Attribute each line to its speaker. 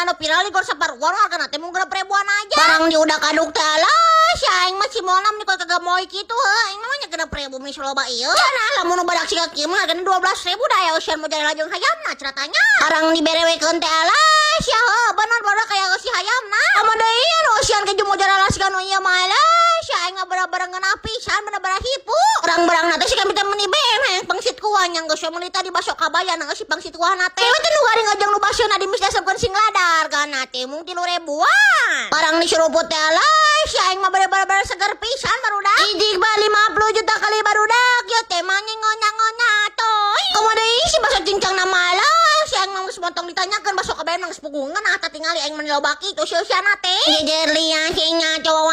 Speaker 1: anu viral di gorsa paruan kana teh mung genep ribuan aja. Barang di udah kaduk teh alah, si aing mah cimolam nih kok kagak moy kitu heuh. Aing namanya genep ribu mis loba ieu. Cenah lamun badak siga kieu mah hargana 12.000 da aya usian mau jadi lajeng hayamna ceritanya. Barang diberewekeun teh alah, sia heuh bener badak kayak si hayamna. Ama deui anu usian ke jeung mau jadi laskan nu ieu mah alah, si aing mah bener-bener ngeunah pisan bener-bener hipu. Barang-barang teh si kami teh meni bem pangsit kuah nya geus meuli tadi basok kabaya na si pangsit kuah na teh. Teh nu garing ngajeng nu basieuna di mis dasepkeun sing ladar kana teh mung 3.000-an. Barang diseruput teh alah, si aing mah bener-bener seger pisan barudak. Ijig mah 50 juta kali barudak, ya teh mah ngonya-ngonya toy. Kumaha deui si baso cincang na malah, si aing mah geus montong ditanyakeun baso kabaya nang sepugungan ata tingali aing mah loba kitu sia-siana teh. Jejer lian sia nya cowok